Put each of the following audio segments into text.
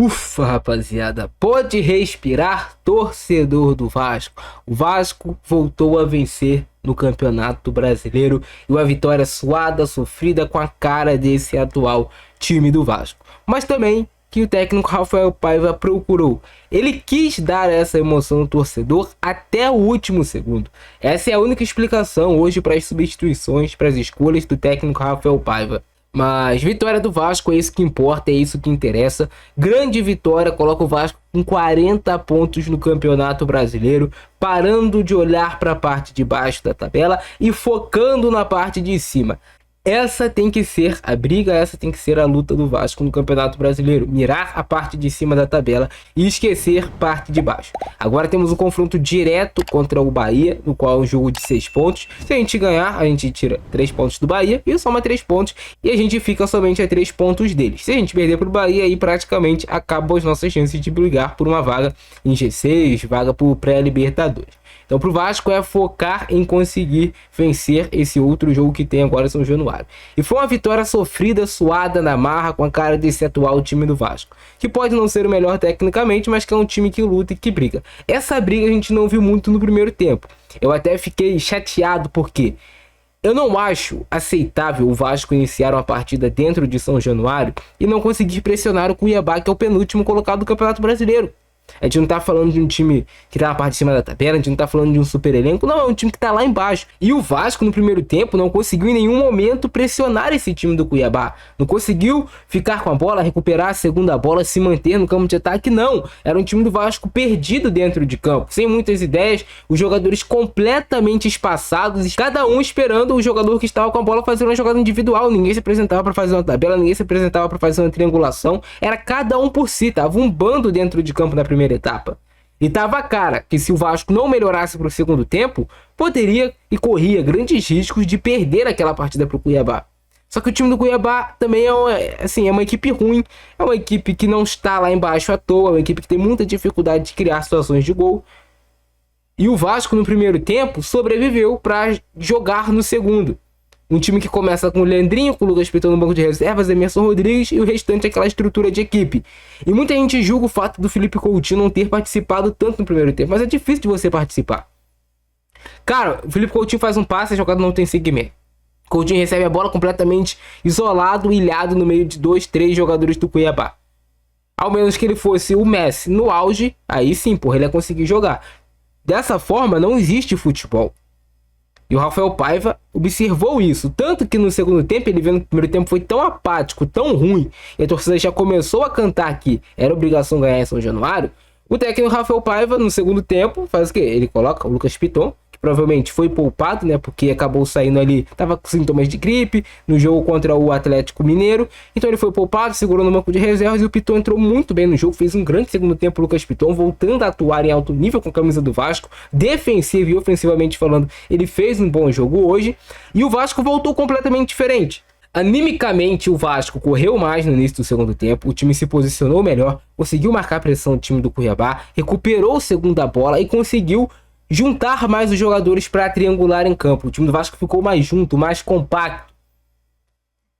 Ufa, rapaziada, pode respirar, torcedor do Vasco. O Vasco voltou a vencer no Campeonato Brasileiro e uma vitória suada, sofrida com a cara desse atual time do Vasco. Mas também que o técnico Rafael Paiva procurou. Ele quis dar essa emoção ao torcedor até o último segundo. Essa é a única explicação hoje para as substituições, para as escolhas do técnico Rafael Paiva. Mas vitória do Vasco é isso que importa, é isso que interessa. Grande vitória, coloca o Vasco com 40 pontos no Campeonato Brasileiro, parando de olhar para a parte de baixo da tabela e focando na parte de cima. Essa tem que ser a briga, essa tem que ser a luta do Vasco no Campeonato Brasileiro. Mirar a parte de cima da tabela e esquecer parte de baixo. Agora temos um confronto direto contra o Bahia, no qual é um jogo de 6 pontos. Se a gente ganhar, a gente tira 3 pontos do Bahia e soma 3 pontos. E a gente fica somente a 3 pontos deles. Se a gente perder para o Bahia, aí praticamente acabam as nossas chances de brigar por uma vaga em G6, vaga por pré-Libertadores. Então pro Vasco é focar em conseguir vencer esse outro jogo que tem agora em São Januário. E foi uma vitória sofrida, suada na marra com a cara desse atual time do Vasco. Que pode não ser o melhor tecnicamente, mas que é um time que luta e que briga. Essa briga a gente não viu muito no primeiro tempo. Eu até fiquei chateado porque eu não acho aceitável o Vasco iniciar uma partida dentro de São Januário e não conseguir pressionar o Cuiabá, que é o penúltimo colocado do Campeonato Brasileiro. A gente não tá falando de um time que tá na parte de cima da tabela, a gente não tá falando de um super elenco, não, é um time que tá lá embaixo. E o Vasco no primeiro tempo não conseguiu em nenhum momento pressionar esse time do Cuiabá. Não conseguiu ficar com a bola, recuperar a segunda bola, se manter no campo de ataque, não. Era um time do Vasco perdido dentro de campo, sem muitas ideias, os jogadores completamente espaçados, cada um esperando o jogador que estava com a bola fazer uma jogada individual. Ninguém se apresentava para fazer uma tabela, ninguém se apresentava para fazer uma triangulação. Era cada um por si, tava um bando dentro de campo na primeira etapa. E tava a cara que se o Vasco não melhorasse para o segundo tempo, poderia e corria grandes riscos de perder aquela partida para o Cuiabá. Só que o time do Cuiabá também é uma equipe ruim, é uma equipe que não está lá embaixo à toa, é uma equipe que tem muita dificuldade de criar situações de gol. E o Vasco no primeiro tempo sobreviveu para jogar no segundo. Um time que começa com o Leandrinho, com o Lucas Piton no banco de reservas, Emerson Rodrigues e o restante aquela estrutura de equipe. E muita gente julga o fato do Felipe Coutinho não ter participado tanto no primeiro tempo, mas é difícil de você participar. Cara, o Felipe Coutinho faz um passe e a jogada não tem segmento. Coutinho recebe a bola completamente isolado, ilhado no meio de 2, 3 jogadores do Cuiabá. Ao menos que ele fosse o Messi no auge, aí sim, porra, ele ia conseguir jogar. Dessa forma, não existe futebol. E o Rafael Paiva observou isso. Tanto que no segundo tempo, ele vendo que o primeiro tempo foi tão apático, tão ruim, e a torcida já começou a cantar que era obrigação ganhar em São Januário. O técnico Rafael Paiva, no segundo tempo, faz o quê? Ele coloca o Lucas Piton, que provavelmente foi poupado, né? Porque acabou saindo ali, tava com sintomas de gripe no jogo contra o Atlético Mineiro. Então ele foi poupado, segurou no banco de reservas e o Piton entrou muito bem no jogo. Fez um grande segundo tempo o Lucas Piton, voltando a atuar em alto nível com a camisa do Vasco, defensivo e ofensivamente falando. Ele fez um bom jogo hoje e o Vasco voltou completamente diferente. Animicamente, o Vasco correu mais no início do segundo tempo, o time se posicionou melhor, conseguiu marcar pressão do time do Cuiabá, recuperou a segunda bola e conseguiu juntar mais os jogadores para triangular em campo. O time do Vasco ficou mais junto, mais compacto,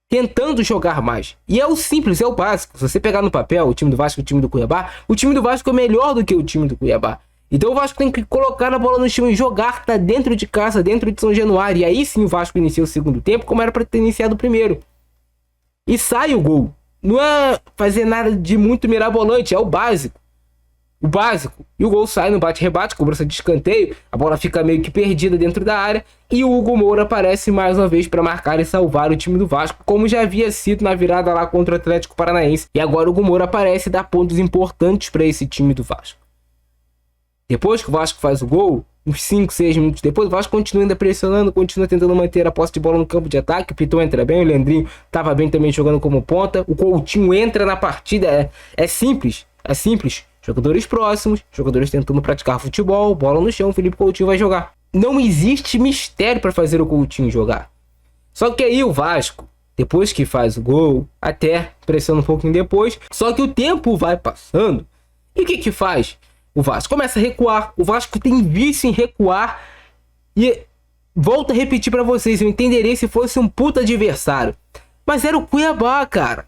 tentando jogar mais. E é o simples, é o básico. Se você pegar no papel o time do Vasco e o time do Cuiabá, o time do Vasco é melhor do que o time do Cuiabá. Então o Vasco tem que colocar a bola no chão e jogar, tá dentro de casa, dentro de São Januário. E aí sim o Vasco inicia o segundo tempo como era para ter iniciado o primeiro. E sai o gol. Não é fazer nada de muito mirabolante, é o básico. O básico. E o gol sai no bate-rebate, cobrança de escanteio. A bola fica meio que perdida dentro da área. E o Hugo Moura aparece mais uma vez para marcar e salvar o time do Vasco, como já havia sido na virada lá contra o Atlético Paranaense. E agora o Hugo Moura aparece e dá pontos importantes para esse time do Vasco. Depois que o Vasco faz o gol, uns 5, 6 minutos depois, o Vasco continua ainda pressionando, continua tentando manter a posse de bola no campo de ataque. O Piton entra bem, o Leandrinho estava bem também jogando como ponta. O Coutinho entra na partida, é simples. Jogadores próximos, jogadores tentando praticar futebol, bola no chão, o Felipe Coutinho vai jogar. Não existe mistério para fazer o Coutinho jogar. Só que aí o Vasco, depois que faz o gol, até pressiona um pouquinho depois, só que o tempo vai passando. E o que faz? O Vasco começa a recuar. O Vasco tem vício em recuar. E volto a repetir pra vocês, eu entenderia se fosse um puta adversário. Mas era o Cuiabá, cara.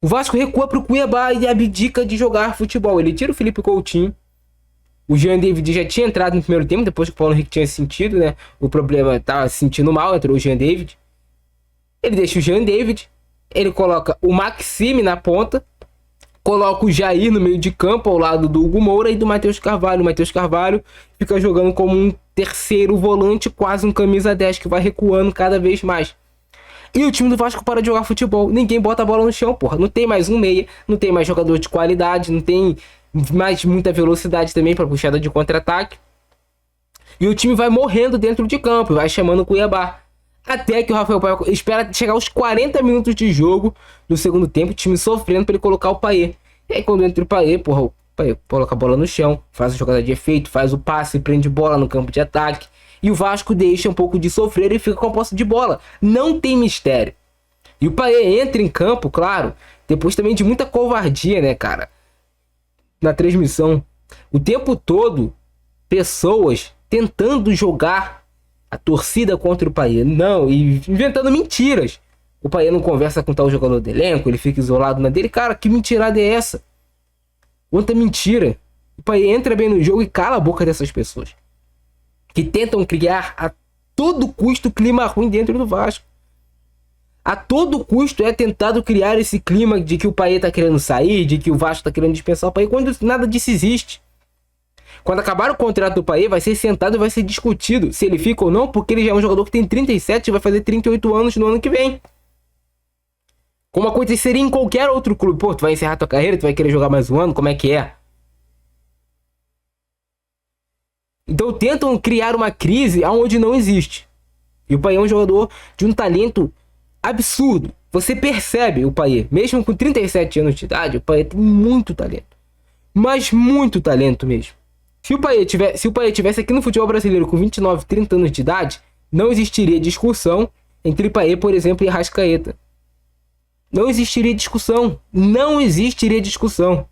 O Vasco recua pro Cuiabá e abdica de jogar futebol. Ele tira o Felipe Coutinho. O Jean David já tinha entrado no primeiro tempo, depois que o Paulo Henrique tinha sentido, né? O problema tava se sentindo mal, entrou o Jean David. Ele deixa o Jean David. Ele coloca o Maxime na ponta. Coloca o Jair no meio de campo, ao lado do Hugo Moura e do Matheus Carvalho. O Matheus Carvalho fica jogando como um terceiro volante, quase um camisa 10, que vai recuando cada vez mais. E o time do Vasco para de jogar futebol. Ninguém bota a bola no chão, porra. Não tem mais um meia, não tem mais jogador de qualidade, não tem mais muita velocidade também para puxada de contra-ataque. E o time vai morrendo dentro de campo, vai chamando o Cuiabá. Até que o Rafael Paiva espera chegar aos 40 minutos de jogo do segundo tempo, o time sofrendo para ele colocar o Payet. E aí quando entra o Payet, porra, o Payet coloca a bola no chão, faz a jogada de efeito, faz o passe, prende bola no campo de ataque. E o Vasco deixa um pouco de sofrer e fica com a posse de bola. Não tem mistério. E o Payet entra em campo, claro, depois também de muita covardia, né, cara? Na transmissão. O tempo todo, pessoas tentando jogar a torcida contra o Payet. Não, e inventando mentiras. O Payet não conversa com tal jogador do elenco, ele fica isolado na dele. Cara, que mentirada é essa? Quanta mentira. O Payet entra bem no jogo e cala a boca dessas pessoas que tentam criar a todo custo clima ruim dentro do Vasco. A todo custo é tentado criar esse clima de que o Payet tá querendo sair, de que o Vasco tá querendo dispensar o Payet, quando nada disso existe. Quando acabar o contrato do Payet, vai ser sentado e vai ser discutido se ele fica ou não, porque ele já é um jogador que tem 37 e vai fazer 38 anos no ano que vem. Como aconteceria em qualquer outro clube. Pô, tu vai encerrar tua carreira, tu vai querer jogar mais um ano, como é que é? Então tentam criar uma crise onde não existe. E o Payet é um jogador de um talento absurdo. Você percebe o Payet, mesmo com 37 anos de idade, o Payet tem muito talento. Mas muito talento mesmo. Se o Payet tivesse aqui no futebol brasileiro com 29, 30 anos de idade, não existiria discussão entre Payet, por exemplo, e Arrascaeta. Não existiria discussão. Não existiria discussão.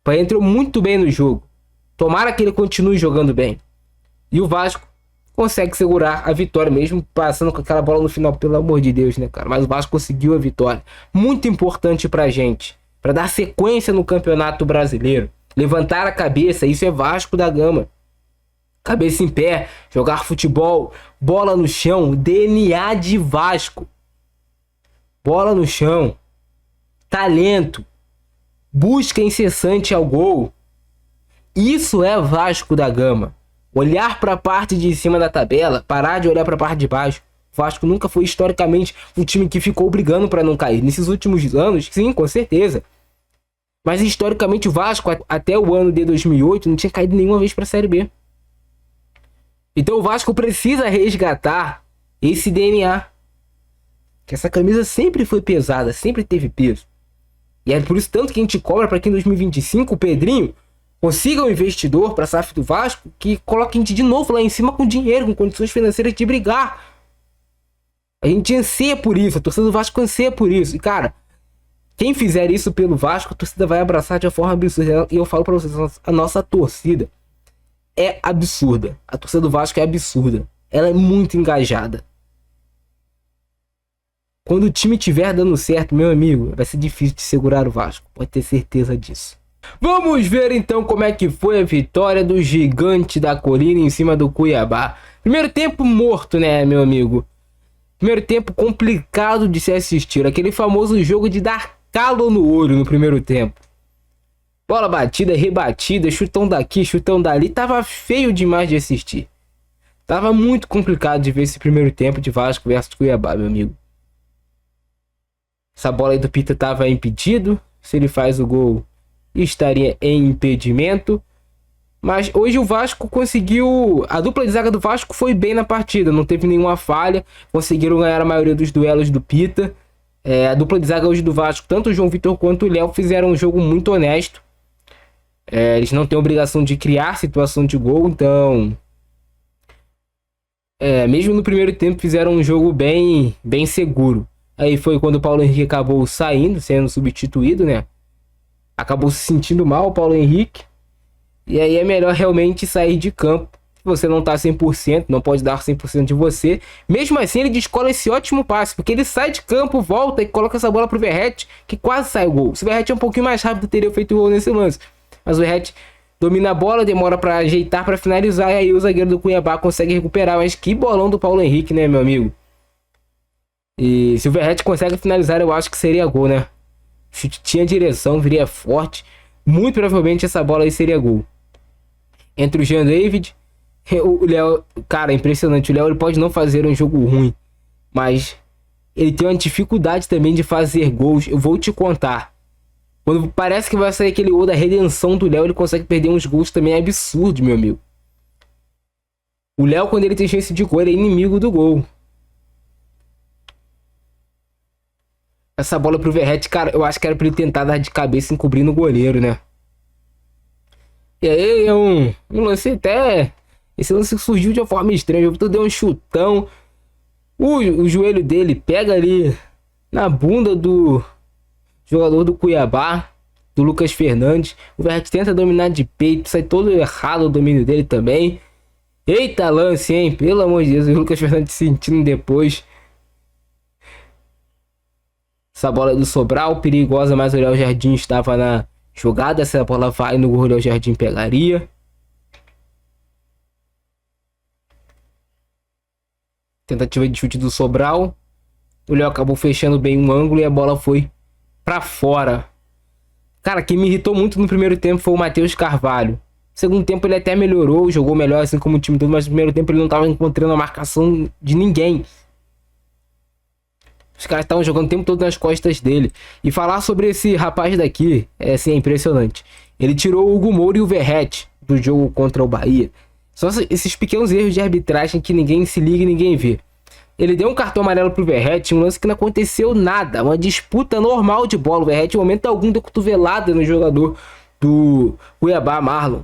O Payet entrou muito bem no jogo. Tomara que ele continue jogando bem. E o Vasco consegue segurar a vitória, mesmo passando com aquela bola no final, pelo amor de Deus, né, cara? Mas o Vasco conseguiu a vitória. Muito importante pra gente. Pra dar sequência no Campeonato Brasileiro. Levantar a cabeça, isso é Vasco da Gama. Cabeça em pé, jogar futebol, bola no chão, DNA de Vasco. Bola no chão. Talento. Busca incessante ao gol. Isso é Vasco da Gama. Olhar para a parte de cima da tabela, parar de olhar para a parte de baixo. O Vasco nunca foi historicamente um time que ficou brigando para não cair. Nesses últimos anos, sim, com certeza. Mas historicamente o Vasco, até o ano de 2008, não tinha caído nenhuma vez para a Série B. Então o Vasco precisa resgatar esse DNA. Que essa camisa sempre foi pesada, sempre teve peso. E é por isso tanto que a gente cobra para que em 2025 o Pedrinho consiga um investidor para a SAF do Vasco que coloque a gente de novo lá em cima com dinheiro, com condições financeiras de brigar. A gente anseia por isso, a torcida do Vasco anseia por isso. E cara, quem fizer isso pelo Vasco, a torcida vai abraçar de uma forma absurda. E eu falo para vocês, a nossa torcida é absurda. A torcida do Vasco é absurda. Ela é muito engajada. Quando o time estiver dando certo, meu amigo, vai ser difícil de segurar o Vasco. Pode ter certeza disso. Vamos ver então como é que foi a vitória do Gigante da Colina em cima do Cuiabá. Primeiro tempo morto, né, meu amigo? Primeiro tempo complicado de se assistir. Aquele famoso jogo de dar calo no olho no primeiro tempo. Bola batida, rebatida, chutão daqui, chutão dali. Tava feio demais de assistir. Tava muito complicado de ver esse primeiro tempo de Vasco versus Cuiabá, meu amigo. Essa bola aí do Pita tava impedido. Se ele faz o gol, estaria em impedimento. Mas hoje o Vasco conseguiu... A dupla de zaga do Vasco foi bem na partida. Não teve nenhuma falha. Conseguiram ganhar a maioria dos duelos do Pita. A dupla de zaga hoje do Vasco, tanto o João Vitor quanto o Léo, fizeram um jogo muito honesto. Eles não têm obrigação de criar situação de gol. Então... mesmo no primeiro tempo fizeram um jogo bem seguro. Aí foi quando o Paulo Henrique acabou saindo, sendo substituído, né? Acabou se sentindo mal o Paulo Henrique. E aí é melhor realmente sair de campo você não tá 100%, não pode dar 100% de você. Mesmo assim, ele descola esse ótimo passe, porque ele sai de campo, volta e coloca essa bola pro Verratti, que quase sai o gol. Se o Verratti é um pouquinho mais rápido, teria feito o gol nesse lance. Mas o Verratti domina a bola, demora para ajeitar, para finalizar, e aí o zagueiro do Cuiabá consegue recuperar. Mas que bolão do Paulo Henrique, né, meu amigo? E se o Verratti consegue finalizar, eu acho que seria gol, né? O chute tinha direção, viria forte. Muito provavelmente essa bola aí seria gol. Entre o Jean David, o Léo... Cara, impressionante. O Léo, ele pode não fazer um jogo ruim, mas ele tem uma dificuldade também de fazer gols. Eu vou te contar. Quando parece que vai sair aquele gol da redenção do Léo, ele consegue perder uns gols também absurdos, meu amigo. O Léo, quando ele tem chance de gol, ele é inimigo do gol. Essa bola pro Verratti, cara, eu acho que era pra ele tentar dar de cabeça encobrindo o goleiro, né? E aí é um lance até... Esse lance surgiu de uma forma estranha. O Vitor deu um chutão. O joelho dele pega ali na bunda do jogador do Cuiabá, do Lucas Fernandes. O Verratti tenta dominar de peito, sai todo errado o domínio dele também. Eita lance, hein? Pelo amor de Deus, o Lucas Fernandes sentindo depois. Essa bola do Sobral, perigosa, mas o Léo Jardim estava na jogada. Essa bola vai no gol, o Léo Jardim pegaria. Tentativa de chute do Sobral. O Léo acabou fechando bem um ângulo e a bola foi pra fora. Cara, quem me irritou muito no primeiro tempo foi o Matheus Carvalho. No segundo tempo ele até melhorou, jogou melhor assim como o time todo, mas no primeiro tempo ele não estava encontrando a marcação de ninguém. Os caras estavam jogando o tempo todo nas costas dele. E falar sobre esse rapaz daqui é assim, é impressionante. Ele tirou o Hugo Moura e o Verratti do jogo contra o Bahia. Só esses pequenos erros de arbitragem que ninguém se liga e ninguém vê. Ele deu um cartão amarelo pro Verratti, um lance que não aconteceu nada. Uma disputa normal de bola. O Verratti, em momento algum, deu cotovelada no jogador do Cuiabá, Marlon.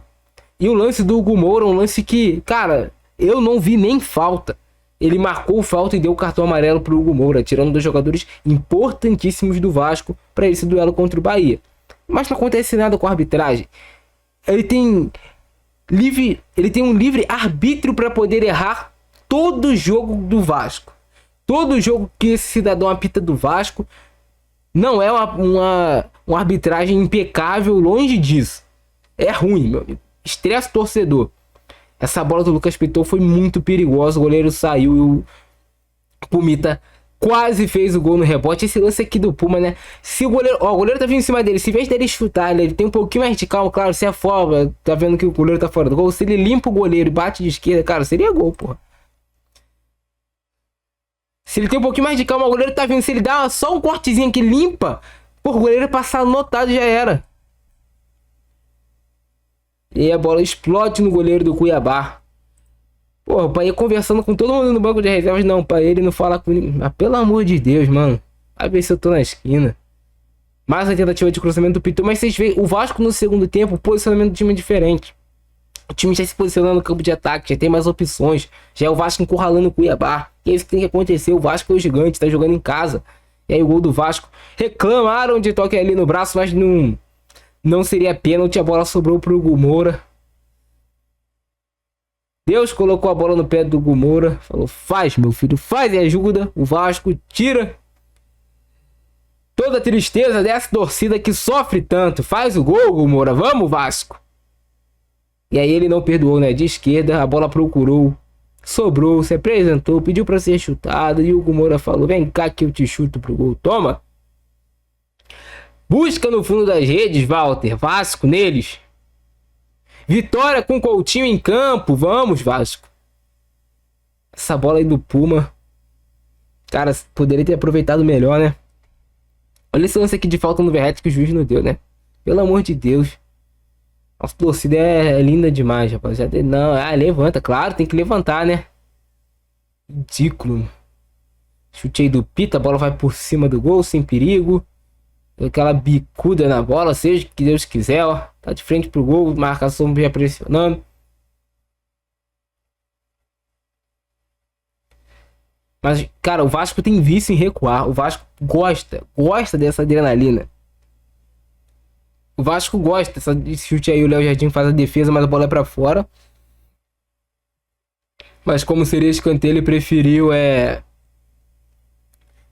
E o lance do Hugo Moura, um lance que, cara, eu não vi nem falta. Ele marcou falta e deu o cartão amarelo pro Hugo Moura, tirando dos jogadores importantíssimos do Vasco para esse duelo contra o Bahia. Mas não acontece nada com a arbitragem. Ele tem um livre arbítrio para poder errar todo jogo do Vasco. Todo jogo que esse cidadão apita do Vasco não é uma arbitragem impecável, longe disso. É ruim, meu amigo. Estressa o torcedor. Essa bola do Lucas Piton foi muito perigosa. O goleiro saiu e o Pumita quase fez o gol no rebote. Esse lance aqui do Puma, né? Se o goleiro... Ó, o goleiro tá vindo em cima dele. Se em vez dele chutar, ele tem um pouquinho mais de calma. Claro, se é fora, tá vendo que o goleiro tá fora do gol. Se ele limpa o goleiro e bate de esquerda, cara, seria gol, porra. Se ele tem um pouquinho mais de calma, o goleiro tá vindo. Se ele dá só um cortezinho que limpa, por o goleiro passar notado já era. E a bola explode no goleiro do Cuiabá. Porra, o pai conversando com todo mundo no banco de reservas. Não, pai, ele não fala com ninguém. Mas pelo amor de Deus, mano. Vai ver se eu tô na esquina. Mais uma tentativa de cruzamento do Piton. Mas vocês veem, o Vasco no segundo tempo, o posicionamento do time é diferente. O time já se posicionando no campo de ataque, já tem mais opções. Já é o Vasco encurralando o Cuiabá. E é isso que tem que acontecer. O Vasco é o gigante, tá jogando em casa. E aí o gol do Vasco. Reclamaram de toque ali no braço, mas não seria pênalti. A bola sobrou pro Hugo Moura. Deus colocou a bola no pé do Hugo Moura. Falou, faz, meu filho, faz e ajuda. O Vasco tira toda a tristeza dessa torcida que sofre tanto. Faz o gol, Hugo Moura. Vamos, Vasco. E aí ele não perdoou, né? De esquerda, a bola procurou. Sobrou, se apresentou, pediu pra ser chutado. E o Hugo Moura falou, vem cá que eu te chuto pro gol. Toma. Busca no fundo das redes, Walter. Vasco neles. Vitória com Coutinho em campo. Vamos, Vasco. Essa bola aí do Puma. Cara, poderia ter aproveitado melhor, né? Olha esse lance aqui de falta no Verratti que o juiz não deu, né? Pelo amor de Deus. Nossa torcida é linda demais, rapaziada. Não, levanta. Claro, tem que levantar, né? Ridículo. Chute aí do Pita. A bola vai por cima do gol, sem perigo. Aquela bicuda na bola, seja o que Deus quiser, ó. Tá de frente pro gol, marcação já pressionando. Mas, cara, o Vasco tem vício em recuar. O Vasco gosta dessa adrenalina. O Vasco gosta desse chute aí, o Léo Jardim faz a defesa, mas a bola é pra fora. Mas como seria escanteio, ele preferiu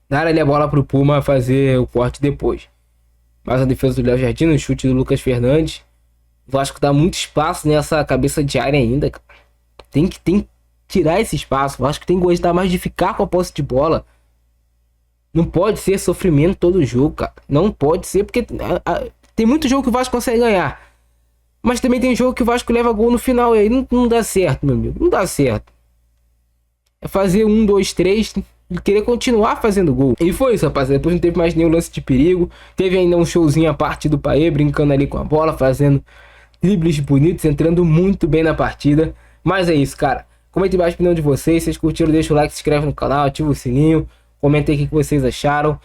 dar ali a bola pro Puma fazer o corte depois. Mas a defesa do Léo Jardim, o chute do Lucas Fernandes. O Vasco dá muito espaço nessa cabeça de área ainda, cara. Tem que tirar esse espaço. O Vasco tem que gostar mais de ficar com a posse de bola. Não pode ser sofrimento todo jogo, cara. Não pode ser, porque tem muito jogo que o Vasco consegue ganhar. Mas também tem jogo que o Vasco leva gol no final. E aí não dá certo, meu amigo. Não dá certo. É fazer 1, 2, 3 e querer continuar fazendo gol. E foi isso, rapaziada. Depois não teve mais nenhum lance de perigo. Teve ainda um showzinho à parte do Paê, brincando ali com a bola, fazendo dribles bonitos, entrando muito bem na partida. Mas é isso, cara. Comenta embaixo a opinião de vocês. Se vocês curtiram, deixa o like, se inscreve no canal, ativa o sininho. Comenta aí o que vocês acharam.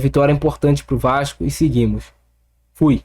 Vitória importante pro Vasco e seguimos. Fui.